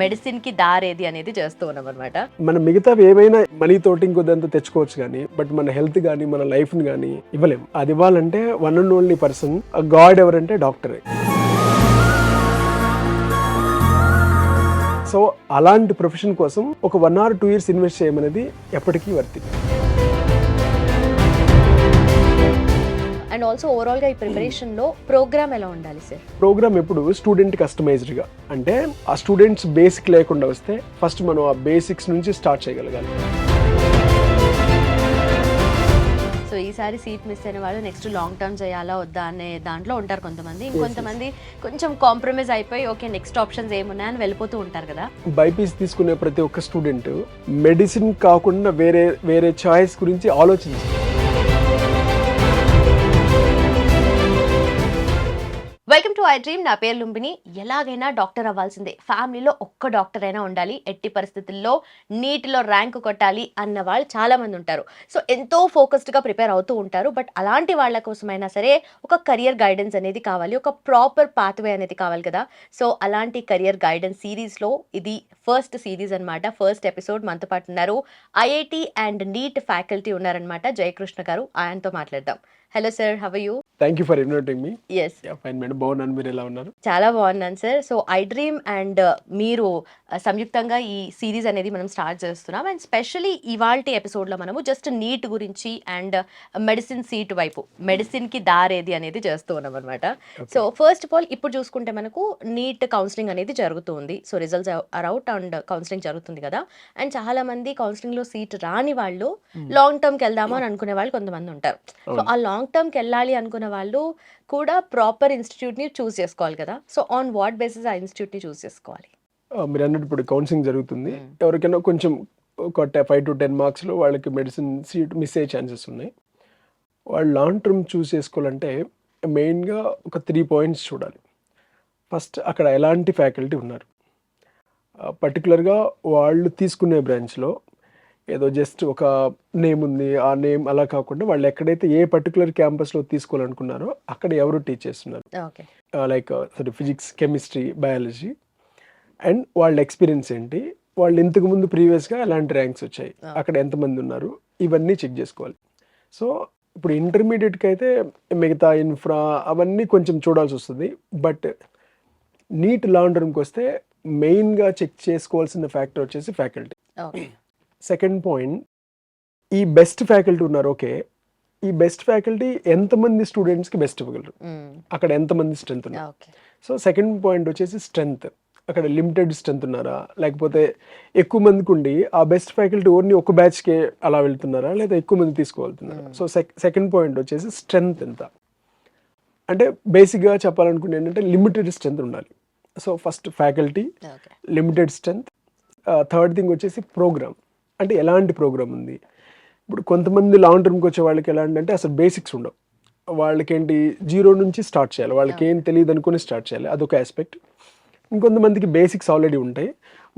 మెడిసిన్‌కి దారేది అనేది చేస్తూ ఉన్నామనమాట. మన మిగతావి ఏమైనా మనీ తోటి ఇంకొద్దంతా తెచ్చుకోవచ్చు కానీ బట్ మన హెల్త్ కానీ మన లైఫ్ని కానీ ఇవ్వలేము. అది ఇవ్వాలంటే one and only person God ఎవరంటే డాక్టరే. సో అలాంటి ప్రొఫెషన్ కోసం ఒక 1 or 2 years ఇన్వెస్ట్ చేయమనేది ఎప్పటికీ వర్తి. అండ్ ఆల్సో ఓవరాల్‌గా ఈ ప్రిపరేషన్‌లో ప్రోగ్రామ్ ఎలా ఉండాలి సార్? ప్రోగ్రామ్ ఎప్పుడు స్టూడెంట్ కస్టమైజ్డ్గా, అంటే ఆ స్టూడెంట్స్ బేసిక్ లేకుండా వస్తే ఫస్ట్ మనం ఆ బేసిక్స్ నుంచి స్టార్ట్ చేయగలగాలి. సో ఈసారి సీట్ మిస్ అయిన వాళ్ళు నెక్స్ట్ లాంగ్ టర్మ్ చేయాలా వద్దా అనే దాంట్లో ఉంటారు కొంతమంది. ఇంకొంతమంది కొంచెం కాంప్రమైజ్ అయిపోయి ఓకే నెక్స్ట్ ఆప్షన్స్ ఏమున్నాయని వెళ్ళిపోతూ ఉంటారు కదా. బైపీసీ తీసుకునే ప్రతి ఒక్క స్టూడెంట్ మెడిసిన్ కాకుండా వేరే చాయిస్ గురించి ఆలోచించాలి. Welcome to I dream. నా పేరు లుంబిని. ఎలాగైనా డాక్టర్ అవ్వాల్సిందే, ఫ్యామిలీలో ఒక్క డాక్టర్ అయినా ఉండాలి, ఎట్టి పరిస్థితుల్లో నీటిలో ర్యాంక్ కొట్టాలి అన్న వాళ్ళు చాలా మంది ఉంటారు. సో ఎంతో ఫోకస్డ్గా ప్రిపేర్ అవుతూ ఉంటారు. బట్ అలాంటి వాళ్ళ కోసమైనా సరే ఒక కెరియర్ గైడెన్స్ అనేది కావాలి, ఒక ప్రాపర్ పాత్వే అనేది కావాలి కదా. సో అలాంటి కెరియర్ గైడెన్స్ సిరీస్లో ఇది ఫస్ట్ సిరీస్ అనమాట. ఫస్ట్ ఎపిసోడ్ మనతో పాటు ఉన్నారు ఐఐటి అండ్ నీట్ ఫ్యాకల్టీ ఉన్నారనమాట, జయకృష్ణ గారు. ఆయనతో మాట్లాడదాం. Hello sir, how you? Thank you for inviting me. Yes, fine madam, బాగున్నాను. మీరు ఎలా ఉన్నారు? చాలా బాగున్నాను sir. So iDream and మీరు సంయుక్తంగా ఈ సిరీస్ అనేది మనం స్టార్ట్ చేస్తున్నాం. అండ్ స్పెషలీ ఇవాల్టి ఎపిసోడ్లో మనము జస్ట్ నీట్ గురించి అండ్ మెడిసిన్ సీట్ వైపు, మెడిసిన్కి దారేది అనేది చేస్తూ ఉన్నాం అనమాట. సో ఫస్ట్ ఆఫ్ ఆల్ ఇప్పుడు చూసుకుంటే మనకు నీట్ కౌన్సిలింగ్ అనేది జరుగుతుంది. So results are out and counselling జరుగుతుంది కదా. అండ్ చాలా మంది కౌన్సిలింగ్లో సీట్ రాని వాళ్ళు లాంగ్ టర్మ్కి వెళ్దాము అని అనుకునే వాళ్ళు కొంతమంది ఉంటారు. సో ఆ లాంగ్ టర్మ్కి వెళ్ళాలి అనుకునే వాళ్ళు కూడా ప్రాపర్ ఇన్స్టిట్యూట్ని చూస్ చేసుకోవాలి కదా. సో ఆన్ వాట్ బేసిస్ ఆ ఇన్స్టిట్యూట్ని చూస్ చేసుకోవాలి? మీరు అన్నట్టు ఇప్పుడు కౌన్సిలింగ్ జరుగుతుంది. ఎవరికైనా కొంచెం ఒక 5 to 10 మార్క్స్లో వాళ్ళకి మెడిసిన్ సీట్ మిస్ అయ్యే ఛాన్సెస్ ఉన్నాయి. వాళ్ళు లాంగ్ టర్మ్ చూస్ చేసుకోవాలంటే మెయిన్గా ఒక 3 points చూడాలి. ఫస్ట్, అక్కడ ఎలాంటి ఫ్యాకల్టీ ఉన్నారు, పర్టికులర్గా వాళ్ళు తీసుకునే బ్రాంచ్లో ఏదో జస్ట్ ఒక నేమ్ ఉంది, ఆ నేమ్ అలా కాకుండా వాళ్ళు ఎక్కడైతే ఏ పర్టికులర్ క్యాంపస్లో తీసుకోవాలనుకున్నారో అక్కడ ఎవరు టీచ్ చేస్తున్నారు, like physics, chemistry, biology, and వాళ్ళ ఎక్స్పీరియన్స్ ఏంటి, వాళ్ళు ఇంతకుముందు ప్రీవియస్గా ఎలాంటి ర్యాంక్స్ వచ్చాయి, అక్కడ ఎంతమంది ఉన్నారు, ఇవన్నీ చెక్ చేసుకోవాలి. సో ఇప్పుడు ఇంటర్మీడియట్కి అయితే మిగతా ఇన్ఫ్రా అవన్నీ కొంచెం చూడాల్సి వస్తుంది. బట్ నీట్ లాంగ్ టర్మ్కి వస్తే మెయిన్గా చెక్ చేసుకోవాల్సిన ఫ్యాక్టర్ వచ్చేసి ఫ్యాకల్టీ. సెకండ్ పాయింట్, ఈ బెస్ట్ ఫ్యాకల్టీ ఉన్నారు, ఓకే, ఈ బెస్ట్ ఫ్యాకల్టీ ఎంతమంది స్టూడెంట్స్కి బెస్ట్ ఇవ్వగలరు, అక్కడ ఎంతమంది స్ట్రెంత్ ఉన్నారు. సో సెకండ్ పాయింట్ వచ్చేసి స్ట్రెంత్. అక్కడ లిమిటెడ్ స్ట్రెంత్ ఉన్నారా, లేకపోతే ఎక్కువ మందికి ఉండి ఆ బెస్ట్ ఫ్యాకల్టీ ఓన్లీ ఒక బ్యాచ్కే అలా వెళ్తున్నారా, లేదా ఎక్కువ మంది తీసుకోగలుగుతున్నారా. సో సెకండ్ పాయింట్ వచ్చేసి స్ట్రెంత్ ఎంత. అంటే బేసిక్గా చెప్పాలనుకుంటే ఏంటంటే లిమిటెడ్ స్ట్రెంత్ ఉండాలి. So first faculty, limited strength. Third thing వచ్చేసి ప్రోగ్రామ్, అంటే ఎలాంటి ప్రోగ్రామ్ ఉంది. ఇప్పుడు కొంతమంది లాంగ్ టర్మ్కి వచ్చే వాళ్ళకి ఎలాంటి అంటే అసలు బేసిక్స్ ఉండవు, వాళ్ళకేంటి 0 నుంచి స్టార్ట్ చేయాలి, వాళ్ళకి ఏం తెలియదు అనుకుని స్టార్ట్ చేయాలి, అదొక ఆస్పెక్ట్. ఇంకొంతమందికి బేసిక్స్ ఆల్రెడీ ఉంటాయి,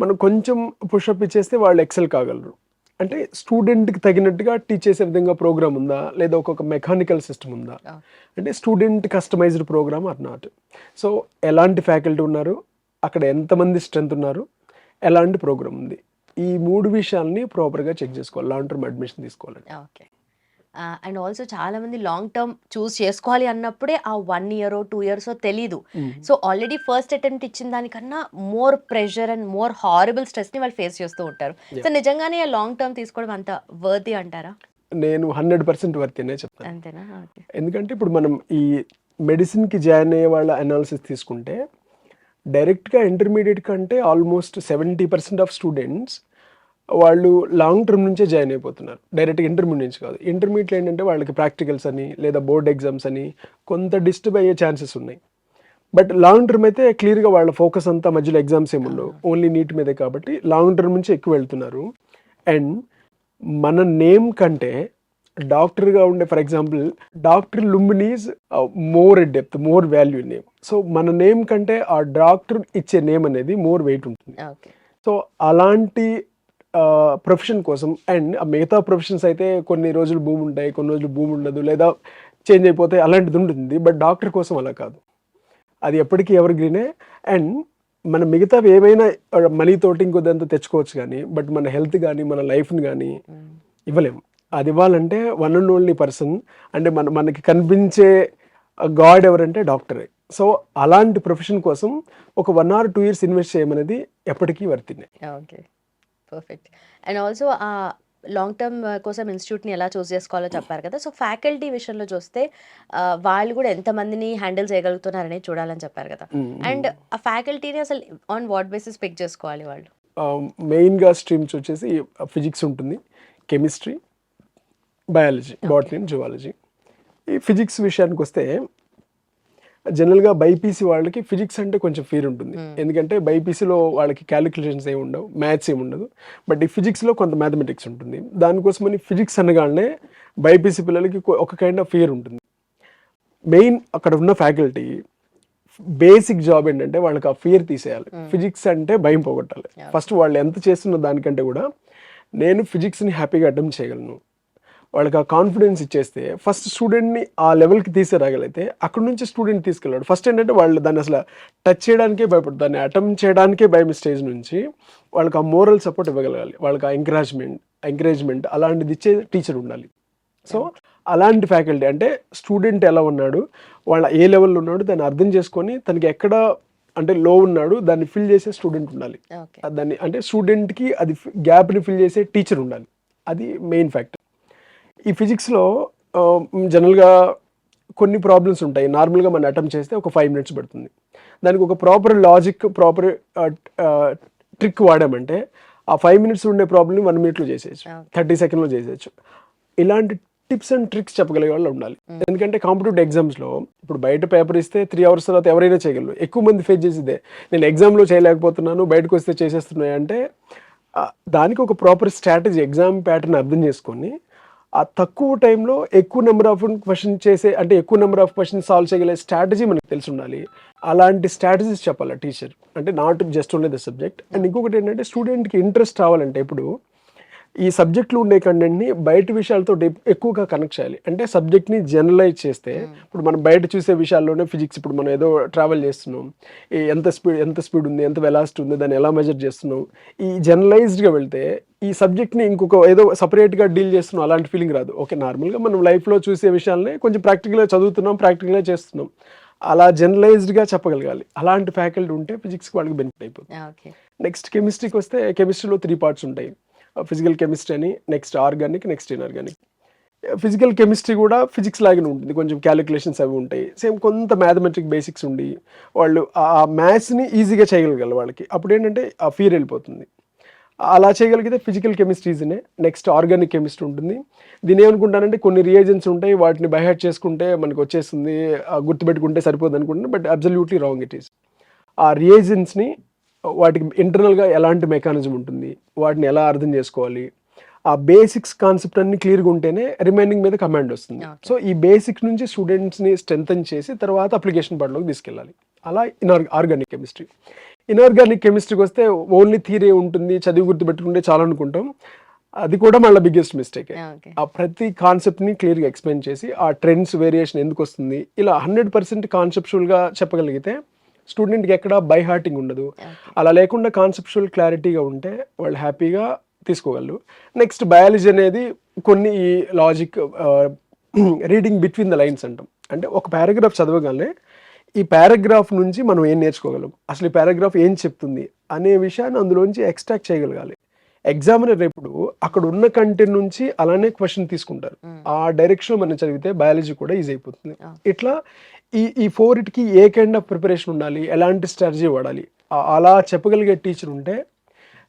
మనం కొంచెం పుషప్ ఇచ్చేస్తే వాళ్ళు ఎక్సెల్ కాగలరు. అంటే స్టూడెంట్కి తగినట్టుగా టీచ్ చేసే విధంగా ప్రోగ్రామ్ ఉందా, లేదా ఒక్కొక్క మెకానికల్ సిస్టమ్ ఉందా, అంటే student customised programme or not. So ఎలాంటి ఫ్యాకల్టీ ఉన్నారు, అక్కడ ఎంతమంది స్ట్రెంత్ ఉన్నారు, ఎలాంటి ప్రోగ్రామ్ ఉంది, ఈ 3 విషయాల్ని ప్రాపర్గా చెక్ చేసుకోవాలి లాంగ్ టర్మ్ అడ్మిషన్ తీసుకోవాలండి. ఓకే. అండ్ ఆల్సో చాలా మంది లాంగ్ టర్మ్ చూస్ చేసుకోవాలి అన్నప్పుడే ఆ 1 year 2 years తెలీదు. సో ఆల్రెడీ ఫస్ట్ అటెంప్ట్ ఇచ్చిన దానికన్నా more pressure and more horrible స్ట్రెస్ని వాళ్ళు ఫేస్ చేస్తూ ఉంటారు. సో నిజంగానే ఆ లాంగ్ టర్మ్ తీసుకోవడం అంత వర్తీ అంటారా? నేను 100% వర్తీనే చెప్తాను. అంతేనా? ఎందుకంటే ఇప్పుడు మనం ఈ మెడిసిన్కి జాయిన్ అయ్యే వాళ్ళ అనాలిసిస్ తీసుకుంటే డైరెక్ట్గా ఇంటర్మీడియట్ కంటే ఆల్మోస్ట్ 70% ఆఫ్ స్టూడెంట్స్ వాళ్ళు లాంగ్ టర్మ్ నుంచే జాయిన్ అయిపోతున్నారు, డైరెక్ట్గా ఇంటర్మీడియట్ నుంచి కాదు. ఇంటర్మీడియట్లో ఏంటంటే వాళ్ళకి ప్రాక్టికల్స్ అని లేదా బోర్డ్ ఎగ్జామ్స్ అని కొంత డిస్టర్బ్ అయ్యే ఛాన్సెస్ ఉన్నాయి. బట్ లాంగ్ టర్మ్ అయితే క్లియర్గా వాళ్ళ ఫోకస్ అంతా మధ్యలో ఎగ్జామ్స్ ఏముండవు, ఓన్లీ నీట్ మీదే, కాబట్టి లాంగ్ టర్మ్ నుంచి ఎక్కువ వెళ్తున్నారు. అండ్ మన నేమ్ కంటే డాక్టర్గా ఉండే, for example doctor Lumbini's more depth, more value name. So మన నేమ్ కంటే ఆ డాక్టర్ ఇచ్చే నేమ్ అనేది మోర్ వెయిట్ ఉంటుంది. సో అలాంటి ప్రొఫెషన్ కోసం, అండ్ మిగతా ప్రొఫెషన్స్ అయితే కొన్ని రోజులు భూమి ఉంటాయి, కొన్ని రోజులు భూమి ఉండదు, లేదా చేంజ్ అయిపోతే అలాంటిది ఉంటుంది. బట్ డాక్టర్ కోసం అలా కాదు, అది ఎప్పటికీ ఎవర్ గ్రీనే. అండ్ మన మిగతావి ఏమైనా మనీ తోటి ఇంకొద్దంతా తెచ్చుకోవచ్చు కానీ బట్ మన హెల్త్ కానీ మన లైఫ్ని కానీ ఇవ్వలేము. అది ఇవ్వాలంటే వన్ అండ్ ఓన్లీ పర్సన్ అంటే మనకి కనిపించే గాడ్ ఎవరంటే డాక్టరే. సో అలాంటి ప్రొఫెషన్ కోసం ఒక 1 or 2 years ఇన్వెస్ట్ చేయమనేది ఎప్పటికీ వర్తినే. Okay, perfect. అండ్ ఆల్సో ఆ లాంగ్ టర్మ్ కోసం ఇన్స్టిట్యూట్ని ఎలా చూస్ చేసుకోవాలో చెప్పారు కదా. సో ఫ్యాకల్టీ విషయంలో చూస్తే వాళ్ళు కూడా ఎంతమందిని హ్యాండిల్ చేయగలుగుతున్నారనేది చూడాలని చెప్పారు కదా. అండ్ ఆ ఫ్యాకల్టీని అసలు ఆన్ వాట్ బేసిస్ పిక్ చేసుకోవాలి వాళ్ళు? మెయిన్గా స్ట్రీమ్స్ వచ్చేసి ఫిజిక్స్ ఉంటుంది, కెమిస్ట్రీ, బయాలజీ, బాటనీ, జువాలజీ. ఈ ఫిజిక్స్ విషయానికి వస్తే జనరల్గా బైపీసీ వాళ్ళకి ఫిజిక్స్ అంటే కొంచెం ఫీర్ ఉంటుంది. ఎందుకంటే బైపీసీలో వాళ్ళకి క్యాలిక్యులేషన్స్ ఏమి ఉండవు, మ్యాథ్స్ ఏమి ఉండదు. బట్ ఈ ఫిజిక్స్లో కొంత మ్యాథమెటిక్స్ ఉంటుంది. దానికోసమని ఫిజిక్స్ అనగానే బైపీసీ పిల్లలకి ఒక కైండ్ ఆఫ్ ఫియర్ ఉంటుంది. మెయిన్ అక్కడ ఉన్న ఫ్యాకల్టీ బేసిక్ జాబ్ ఏంటంటే వాళ్ళకి ఆ ఫియర్ తీసేయాలి. ఫిజిక్స్ అంటే భయం పోగొట్టాలి. ఫస్ట్ వాళ్ళు ఎంత చేస్తున్న దానికంటే కూడా నేను ఫిజిక్స్ని హ్యాపీగా అటెంప్ట్ చేయగలను, వాళ్ళకి ఆ కాన్ఫిడెన్స్ ఇచ్చేస్తే ఫస్ట్ స్టూడెంట్ని ఆ లెవెల్కి తీసుకురాగలిగితే అక్కడ నుంచి స్టూడెంట్ తీసుకెళ్ళాడు. ఫస్ట్ ఏంటంటే వాళ్ళు దాన్ని అసలు టచ్ చేయడానికే భయపడతారు, దాన్ని అటెంప్ట్ చేయడానికే భయం. స్టేజ్ నుంచి వాళ్ళకి ఆ మోరల్ సపోర్ట్ ఇవ్వగలగాలి, వాళ్ళకి ఆ ఎంకరేజ్మెంట్ అలాంటిది ఇచ్చే టీచర్ ఉండాలి. సో అలాంటి ఫ్యాకల్టీ అంటే స్టూడెంట్ ఎలా ఉన్నాడు, వాళ్ళ ఏ లెవెల్లో ఉన్నాడు దాన్ని అర్థం చేసుకొని తనకి ఎక్కడ అంటే లో ఉన్నాడు దాన్ని ఫిల్ చేసే స్టూడెంట్ ఉండాలి. దాన్ని అంటే స్టూడెంట్కి అది గ్యాప్ని ఫిల్ చేసే టీచర్ ఉండాలి. అది మెయిన్ ఫ్యాక్టర్. ఈ ఫిజిక్స్లో జనరల్గా కొన్ని ప్రాబ్లమ్స్ ఉంటాయి. నార్మల్గా మనం అటెంప్ట్ చేస్తే ఒక 5 minutes పడుతుంది. దానికి ఒక ప్రాపర్ లాజిక్, ప్రాపర్ ట్రిక్ వాడామంటే ఆ 5 minutes ఉండే ప్రాబ్లమ్ని 1 minute చేసేయచ్చు, 30 seconds చేసేయచ్చు. ఇలాంటి టిప్స్ అండ్ ట్రిక్స్ చెప్పగలిగే వాళ్ళు ఉండాలి. ఎందుకంటే కాంపిటేటివ్ ఎగ్జామ్స్లో ఇప్పుడు బయట పేపర్ ఇస్తే 3 hours తర్వాత ఎవరైనా చేయగలరు. ఎక్కువ మంది ఫేస్ చేసేదే నేను ఎగ్జామ్లో చేయలేకపోతున్నాను, బయటకు వస్తే చేసేస్తున్నాయి అంటే దానికి ఒక ప్రాపర్ స్ట్రాటజీ, ఎగ్జామ్ ప్యాటర్న్ అర్థం చేసుకొని ఆ తక్కువ టైంలో ఎక్కువ నెంబర్ ఆఫ్ క్వశ్చన్ చేసే అంటే ఎక్కువ నెంబర్ ఆఫ్ క్వశ్చన్ సాల్వ్ చేయగలే స్ట్రాటజీ మనకు తెలిసి ఉండాలి. అలాంటి స్ట్రాటజీస్ చెప్పాలి టీచర్, అంటే not just only the subject. And ఇంకొకటి ఏంటంటే స్టూడెంట్కి ఇంట్రెస్ట్ రావాలంటే ఇప్పుడు ఈ సబ్జెక్ట్లో ఉండే కంటెంట్ని బయట విషయాలతో ఎక్కువగా కనెక్ట్ చేయాలి. అంటే సబ్జెక్ట్ని జనరలైజ్ చేస్తే ఇప్పుడు మనం బయట చూసే విషయాల్లోనే ఫిజిక్స్, ఇప్పుడు మనం ఏదో ట్రావెల్ చేస్తున్నాం, ఎంత స్పీడ్ ఉంది, ఎంత వెలాసిటీ ఉంది, దాన్ని ఎలా మెజర్ చేస్తున్నాం, ఈ జనరలైజ్డ్గా వెళ్తే ఈ సబ్జెక్ట్ని ఇంకొక ఏదో సపరేట్గా డీల్ చేస్తున్నాం అలాంటి ఫీలింగ్ రాదు. ఓకే, నార్మల్గా మనం లైఫ్లో చూసే విషయాల్ని కొంచెం ప్రాక్టికల్గా చదువుతున్నాం, ప్రాక్టికల్గా చేస్తున్నాం, అలా జనరలైజ్డ్గా చెప్పగలగాలి. అలాంటి ఫ్యాకల్టీ ఉంటే ఫిజిక్స్కి వాళ్ళకి బెనిఫిట్ అయిపోతుంది. నెక్స్ట్ కెమిస్ట్రీకి వస్తే కెమిస్ట్రీలో 3 parts ఉంటాయి. ఫిజికల్ కెమిస్ట్రీ అని, next organic, next inorganic. Physical chemistry కూడా ఫిజిక్స్ లాగానే ఉంటుంది, కొంచెం క్యాలిక్యులేషన్స్ అవి ఉంటాయి. సేమ్ కొంత మ్యాథమెటిక్ బేసిక్స్ ఉండి వాళ్ళు ఆ మ్యాథ్స్ని ఈజీగా చేయగలగాలి వాళ్ళకి. అప్పుడు ఏంటంటే ఆ ఫీర్ వెళ్ళిపోతుంది. అలా చేయగలిగితే ఫిజికల్ కెమిస్ట్రీస్నే. నెక్స్ట్ ఆర్గానిక్ కెమిస్ట్రీ ఉంటుంది. దీని ఏమనుకుంటానంటే కొన్ని రియేజెంట్స్ ఉంటాయి, వాటిని బైహార్ట్ చేసుకుంటే మనకు వచ్చేస్తుంది, గుర్తుపెట్టుకుంటే సరిపోదు అనుకుంటున్నాను. But absolutely wrong it is. ఆ రియేజెంట్స్ని వాటికి ఇంటర్నల్గా ఎలాంటి మెకానిజం ఉంటుంది, వాటిని ఎలా అర్థం చేసుకోవాలి, ఆ బేసిక్స్ కాన్సెప్ట్ అన్ని క్లియర్గా ఉంటేనే రిమైనింగ్ మీద కమాండ్ వస్తుంది. సో ఈ బేసిక్స్ నుంచి స్టూడెంట్స్ని స్ట్రెంథన్ చేసి తర్వాత అప్లికేషన్ పార్ట్లోకి తీసుకెళ్ళాలి. అలా ఆర్గానిక్ కెమిస్ట్రీ. ఇన్ఆర్గానిక్ కెమిస్ట్రీకి వస్తే ఓన్లీ థియరీ ఉంటుంది, చదివి గుర్తుపెట్టుకుంటే చాలా అనుకుంటాం. అది కూడా మళ్ళీ బిగ్గెస్ట్ మిస్టేక్. ఆ ప్రతి కాన్సెప్ట్ని క్లియర్గా ఎక్స్ప్లెయిన్ చేసి ఆ ట్రెండ్స్ వేరియేషన్ ఎందుకు వస్తుంది ఇలా 100% కాన్సెప్చువల్గా చెప్పగలిగితే స్టూడెంట్కి ఎక్కడ బై హార్టింగ్ ఉండదు. అలా లేకుండా కాన్సెప్చువల్ క్లారిటీగా ఉంటే వాళ్ళు హ్యాపీగా తీసుకోగలరు. నెక్స్ట్ బయాలజీ అనేది కొన్ని ఈ logic, reading between the lines అంటాం. అంటే ఒక పారాగ్రాఫ్ చదవగానే ఈ పారాగ్రాఫ్ నుంచి మనం ఏం నేర్చుకోగలం, అసలు ఈ పారాగ్రాఫ్ ఏం చెప్తుంది అనే విషయాన్ని అందులోంచి ఎక్స్ట్రాక్ట్ చేయగలగాలి. ఎగ్జామినర్ ఎప్పుడు అక్కడ ఉన్న కంటెంట్ నుంచి అలానే క్వశ్చన్ తీసుకుంటారు. ఆ డైరెక్షన్ మనం చదివితే బయాలజీ కూడా ఈజీ అయిపోతుంది. ఇట్లా ఈ 4కి ఏ కైండ్ ఆఫ్ ప్రిపరేషన్ ఉండాలి, ఎలాంటి స్ట్రాటజీ వాడాలి, అలా చెప్పగలిగే టీచర్ ఉంటే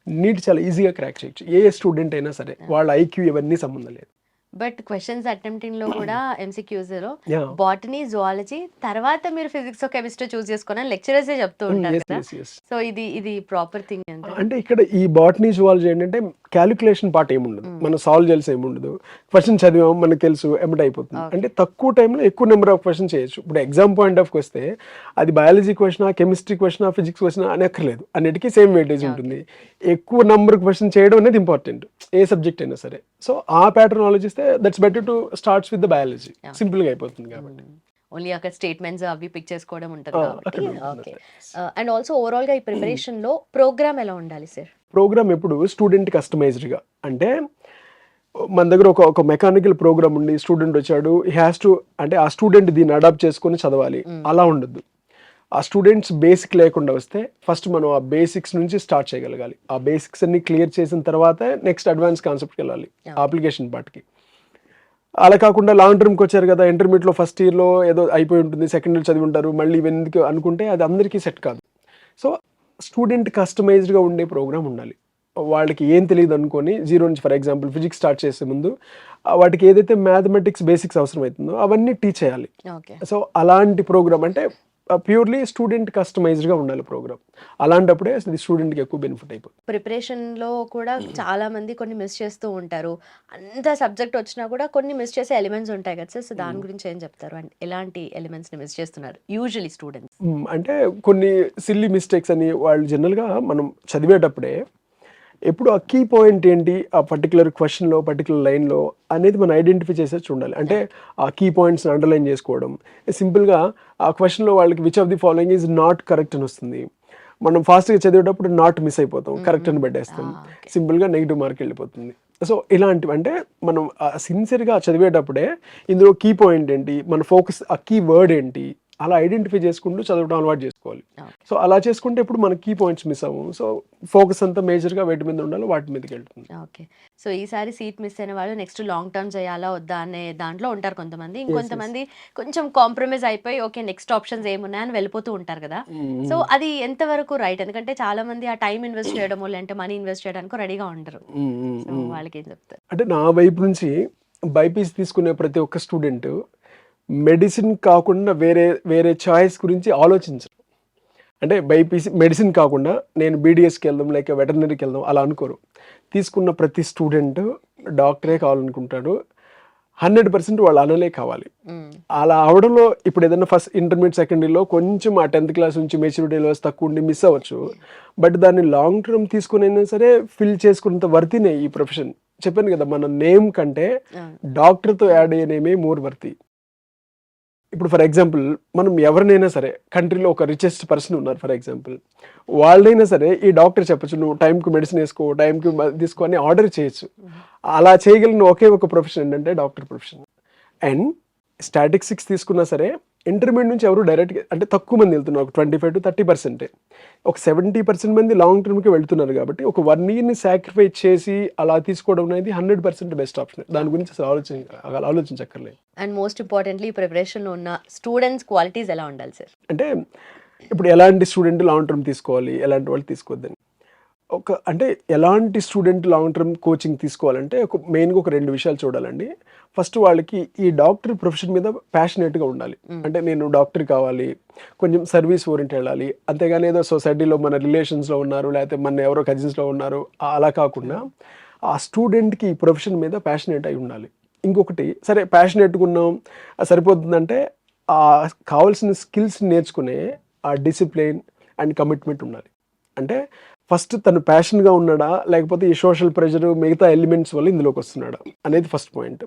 నీట్ చాలా ఈజీగా క్రాక్ చేయొచ్చు. ఏ స్టూడెంట్ అయినా సరే, వాళ్ళ ఐక్యూ ఇవన్నీ సంబంధం లేదు. బట్ క్వశ్చన్స్ అటెంప్టింగ్ లో కూడా ఎంసీక్యూస్లో బాటనీ, జువాలజీ తర్వాత మీరు ఫిజిక్స్ కెమిస్ట్రీ చూస్ చేసుకుని లెక్చరర్సే చెప్తూ ఉంటారు కదా. సో ఇది ప్రాపర్ థింగ్ అంటే ఇక్కడ ఈ బాటనీ, జువాలజీ ఏంటంటే క్యాలిక్యులేషన్ పార్ట్ ఏముండదు, మనం సాల్వ్ చేయాల్సి ఏముండదు. క్వశ్చన్ చదివాము మనకు తెలుసు, ఎమిట్ అయిపోతుంది. అంటే తక్కువ టైంలో ఎక్కువ నెంబర్ ఆఫ్ క్వశ్చన్ చేయొచ్చు. ఇప్పుడు ఎగ్జామ్ పాయింట్ ఆఫ్ వస్తే అది biology question, chemistry question, physics question అని అక్కర్లేదు, అన్నిటికీ సేమ్ వెయిటేజ్ ఉంటుంది. ఎక్కువ నెంబర్ క్వశ్చన్ చేయడం అనేది ఇంపార్టెంట్ ఏ సబ్జెక్ట్ అయినా సరే. సో ఆ ప్యాటర్న్ ఆలోచిస్తే that's better to starts with the biology, సింపుల్గా అయిపోతుంది కాబట్టి. ఓన్లీ అక్కడ స్టేట్మెంట్స్ అవి పిక్ చేసుకోవడం ఉంటుంది కాబట్టి అక్కడ ఉంటుంది. ఓకే. అండ్ ఆల్సో ఓవరాల్గా ఈ ప్రిపరేషన్లో ప్రోగ్రామ్ ఎలా ఉండాలి సార్? ప్రోగ్రామ్ ఎప్పుడు స్టూడెంట్ కస్టమైజ్డ్గా, అంటే మన దగ్గర ఒక మెకానికల్ ప్రోగ్రామ్ ఉండి స్టూడెంట్ వచ్చాడు, హ్యాస్ టు అంటే ఆ స్టూడెంట్ దీన్ని అడాప్ట్ చేసుకొని చదవాలి అలా ఉండద్దు. ఆ స్టూడెంట్స్ బేసిక్ లేకుండా వస్తే ఫస్ట్ మనం ఆ బేసిక్స్ నుంచి స్టార్ట్ చేయగలగాలి. ఆ బేసిక్స్ అన్ని క్లియర్ చేసిన తర్వాత నెక్స్ట్ అడ్వాన్స్ కాన్సెప్ట్కి వెళ్ళాలి, అప్లికేషన్ పార్ట్కి. అలా కాకుండా లాంగ్ టర్మ్కి వచ్చారు కదా, ఇంటర్మీడియట్లో ఫస్ట్ ఇయర్లో ఏదో అయిపోయి ఉంటుంది, సెకండ్ ఇయర్ చదివి ఉంటారు, మళ్ళీ ఎందుకు అనుకుంటే అది అందరికీ సెట్ కాదు. సో స్టూడెంట్ కస్టమైజ్డ్గా ఉండే ప్రోగ్రామ్ ఉండాలి. వాళ్ళకి ఏం తెలియదు అనుకొని జీరో నుంచి, ఫర్ ఎగ్జాంపుల్ ఫిజిక్స్ స్టార్ట్ చేసే ముందు వాటికి ఏదైతే మ్యాథమెటిక్స్ బేసిక్స్ అవసరం అవుతుందో అవన్నీ టీచ్ చేయాలి. ఓకే. సో అలాంటి ప్రోగ్రామ్ అంటే ప్యూర్లీ స్టూడెంట్ కస్టమైజ్డ్గా ఉండాలి ప్రోగ్రామ్. అలాంటప్పుడే అది స్టూడెంట్కి ఎక్కువ బెనిఫిట్ అయిపోతుంది. ప్రిపరేషన్లో కూడా చాలా మంది కొన్ని మిస్ చేస్తూ ఉంటారు. అంత సబ్జెక్ట్ వచ్చినా కూడా కొన్ని మిస్ చేసే ఎలిమెంట్స్ ఉంటాయి కదా సార్, సో దాని గురించి ఏం చెప్తారు? అండ్ ఎలాంటి ఎలిమెంట్స్ని మిస్ చేస్తున్నారు యూజువలీ స్టూడెంట్స్? అంటే కొన్ని సిల్లీ మిస్టేక్స్ అని వాళ్ళు జనరల్గా మనం చదివేటప్పుడే ఎప్పుడు ఆ కీ పాయింట్ ఏంటి ఆ పర్టికులర్ క్వశ్చన్లో పర్టికులర్ లైన్లో అనేది మనం ఐడెంటిఫై చేసేసి ఉండాలి. అంటే ఆ కీ పాయింట్స్ని అండర్లైన్ చేసుకోవడం. సింపుల్గా ఆ క్వశ్చన్లో వాళ్ళకి which of the following is not correct అని వస్తుంది, మనం ఫాస్ట్గా చదివేటప్పుడు నాట్ మిస్ అయిపోతాం, కరెక్ట్ అని పెట్టేస్తాం, సింపుల్గా నెగిటివ్ మార్క్ వెళ్ళిపోతుంది. సో ఇలాంటివి అంటే మనం సిన్సియర్గా చదివేటప్పుడే ఇందులో కీ పాయింట్ ఏంటి, మన ఫోకస్ ఆ కీ వర్డ్ ఏంటి, అలా ఐడెంటిఫై చేసుకుంటూ చదవడం అలవాటు చేసుకోవాలి. సో అలా చేసుకుంటే ఇప్పుడు మన కీ పాయింట్స్ మిస్ అవ్వము. సో ఫోకస్ అంతా మేజర్గా వేటి మీద ఉండాలో వాటి మీదకి వెళ్తుంది. ఓకే. సో ఈసారి సీట్ మిస్ అయిన వాళ్ళు నెక్స్ట్ లాంగ్ టర్మ్ చేయాలా వద్దా అనే దాంట్లో ఉంటారు కొంతమంది. ఇంకొంతమంది కొంచెం కాంప్రమైజ్ అయిపోయి ఓకే నెక్స్ట్ ఆప్షన్స్ ఏమున్నాయని వెళ్ళిపోతూ ఉంటారు కదా. సో అది ఎంతవరకు రైట్? ఎందుకంటే చాలా మంది ఆ టైం ఇన్వెస్ట్ చేయడమో లేదంటే మనీ ఇన్వెస్ట్ చేయడానికి రెడీగా ఉండరు. సో వాళ్ళకి ఏం చెప్తారు? అంటే నా వైపు నుంచి బైపీసీ తీసుకునే ప్రతి ఒక్క స్టూడెంట్ మెడిసిన్ కాకుండా వేరే వేరే చాయిస్ గురించి ఆలోచించరు. అంటే బైపీసీ మెడిసిన్ కాకుండా నేను బీడీఎస్కి వెళ్దాం లేక వెటర్నరీకి వెళ్దాం అలా అనుకోరు. తీసుకున్న ప్రతి స్టూడెంట్ డాక్టరే కావాలనుకుంటాడు. 100% వాళ్ళు అనలే కావాలి. అలా అవడంలో ఇప్పుడు ఏదైనా ఫస్ట్ ఇంటర్మీడియట్ సెకండ్ ఇయర్లో కొంచెం ఆ 10th క్లాస్ నుంచి మెచ్యూరిటీ లెవెల్స్ తక్కువ ఉండి మిస్ అవ్వచ్చు. బట్ దాన్ని లాంగ్ టర్మ్ తీసుకుని అయినా సరే ఫిల్ చేసుకున్నంత వర్తినే ఈ ప్రొఫెషన్. చెప్పాను కదా, మన నేమ్ కంటే డాక్టర్తో యాడ్ అయ్యే నేమే మోర్ వర్తి. ఇప్పుడు ఫర్ ఎగ్జాంపుల్ మనం ఎవరినైనా సరే కంట్రీలో ఒక రిచెస్ట్ పర్సన్ ఉన్నారు ఫర్ ఎగ్జాంపుల్, వాళ్ళైనా సరే ఈ డాక్టర్ చెప్పచ్చు నువ్వు టైంకి మెడిసిన్ వేసుకో, టైంకి తీసుకో అని ఆర్డర్ చేయొచ్చు. అలా చేయగలిగిన ఒకే ఒక ప్రొఫెషన్ ఏంటంటే డాక్టర్ ప్రొఫెషన్. అండ్ స్టాటిస్టిక్స్ తీసుకున్నా సరే ఇంటర్మీడియట్ నుంచి ఎవరు డైరెక్ట్గా అంటే తక్కువ మంది వెళ్తున్నారు, ఒక 25 to 30%. ఒక 70% మంది లాంగ్ టర్మ్కి వెళ్తున్నారు. కాబట్టి ఒక 1 yearని సాక్రిఫైస్ చేసి అలా తీసుకోవడం అనేది 100% బెస్ట్ ఆప్షన్. దాని గురించి అసలు ఆలోచించక్కర్లేదు. అండ్ మోస్ట్ ఇంపార్టెంట్లీ ప్రిపరేషన్లో ఉన్న స్టూడెంట్స్ క్వాలిటీస్ ఎలా ఉండాలి సార్? అంటే ఇప్పుడు ఎలాంటి స్టూడెంట్ లాంగ్ టర్మ్ తీసుకోవాలి, ఎలాంటి వాళ్ళు తీసుకోవద్దని అంటే ఎలాంటి స్టూడెంట్ లాంగ్ టర్మ్ కోచింగ్ తీసుకోవాలంటే మెయిన్గా ఒక 2 విషయాలు చూడాలండి. ఫస్ట్ వాళ్ళకి ఈ డాక్టర్ ప్రొఫెషన్ మీద ప్యాషనేట్గా ఉండాలి. అంటే నేను డాక్టర్ కావాలి, కొంచెం సర్వీస్ ఓరియంట్ వెళ్ళాలి, అంతేగాని ఏదో సొసైటీలో మన రిలేషన్స్లో ఉన్నారు లేకపోతే మన ఎవరో కజిన్స్లో ఉన్నారు అలా కాకుండా ఆ స్టూడెంట్కి ఈ ప్రొఫెషన్ మీద ప్యాషనేట్ అయి ఉండాలి. ఇంకొకటి సరే ప్యాషనేట్గా ఉన్నాం సరిపోతుందంటే ఆ కావాల్సిన స్కిల్స్ నేర్చుకునే ఆ డిసిప్లిన్ అండ్ కమిట్మెంట్ ఉండాలి. అంటే ఫస్ట్ తను ప్యాషన్గా ఉన్నాడా లేకపోతే ఈ సోషల్ ప్రెషర్ మిగతా ఎలిమెంట్స్ వల్ల ఇందులోకి వస్తున్నాడా అనేది ఫస్ట్ పాయింట్.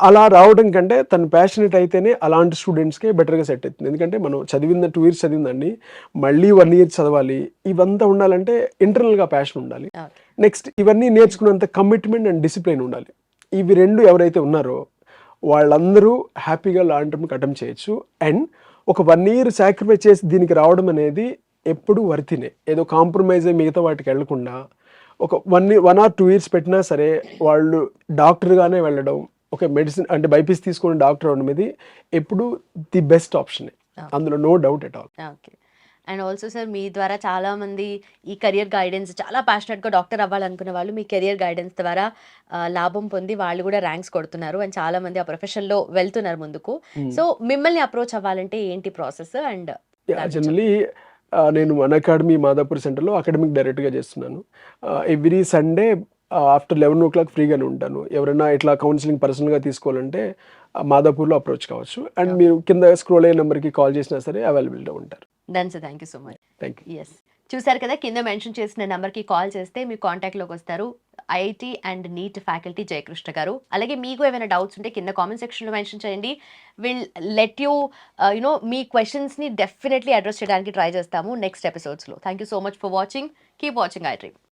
అలా రావడం కంటే తను ప్యాషనేట్ అయితేనే అలాంటి స్టూడెంట్స్కే బెటర్గా సెట్ అవుతుంది. ఎందుకంటే మనం చదివింది 2 years చదివిందండి, మళ్ళీ 1 year చదవాలి, ఇవంతా ఉండాలంటే ఇంటర్నల్గా ప్యాషన్ ఉండాలి. నెక్స్ట్ ఇవన్నీ నేర్చుకున్నంత కమిట్మెంట్ అండ్ డిసిప్లిన్ ఉండాలి. ఇవి 2 ఎవరైతే ఉన్నారో వాళ్ళందరూ హ్యాపీగా లాంగ్ టర్మ్కి అటెంప్ట్ చేయొచ్చు. అండ్ ఒక 1 year సాక్రిఫైస్ చేసి దీనికి రావడం అనేది ఎప్పుడు వర్తినే, ఏదో కాంప్రమైజ్ అయ్యి మిగతా వాటికి వెళ్లకుండా ఒక 1 or 2 years పెట్టినా సరే వాళ్ళు డాక్టర్గానే వెళ్ళడం, ఒక మెడిసిన్ అంటే బైపీసీ తీసుకుని డాక్టర్ అవడం అనేది ఎప్పుడు ది బెస్ట్ ఆప్షన్, అందులో no doubt at all. Okay. And also sir మీ ద్వారా చాలా మంది ఈ కెరియర్ గైడెన్స్ చాలా ప్యాషనెట్గా డాక్టర్ అవ్వాలనుకునే వాళ్ళు మీ కెరియర్ గైడెన్స్ ద్వారా లాభం పొంది వాళ్ళు కూడా ర్యాంక్స్ కొడుతున్నారు అండ్ చాలా మంది ఆ ప్రొఫెషన్లో వెళ్తున్నారు ముందుకు. సో మిమ్మల్ని అప్రోచ్ అవ్వాలంటే ఏంటి ప్రాసెస్? అండ్ జనరలీ నేను మన అకాడమీ మాదాపూర్ సెంటర్లో అకాడమిక్ డైరెక్టర్గా చేస్తున్నాను. ఎవ్రీ సండే ఆఫ్టర్ 11 o'clock ఫ్రీగానే ఉంటాను. ఎవరైనా ఇట్లా కౌన్సిలింగ్ పర్సనల్గా తీసుకోవాలంటే మాదాపూర్లో అప్రోచ్ కావచ్చు. అండ్ మీరు కింద స్క్రోల్ అయ్యే నెంబర్కి కాల్ చేసినా సరే అవైలబుల్గా ఉంటారు. Done sir, thank you so much. Thank you. Yes చూసారు కదా, కింద మెన్షన్ చేసిన నెంబర్కి కాల్ చేస్తే మీ కాంటాక్ట్లోకి వస్తారు IIT and NEET faculty Jayakrishna garu. అలాగే మీకు ఏమైనా డౌట్స్ ఉంటే కింద కామెంట్ సెక్షన్లో మెన్షన్ చేయండి. విల్ లెట్ యూ యునో మీ క్వశ్చన్స్ని డెఫినెట్లీ అడ్రస్ చేయడానికి ట్రై చేస్తాము నెక్స్ట్ ఎపిసోడ్స్లో. Thank you so much for watching. Keep watching I dream.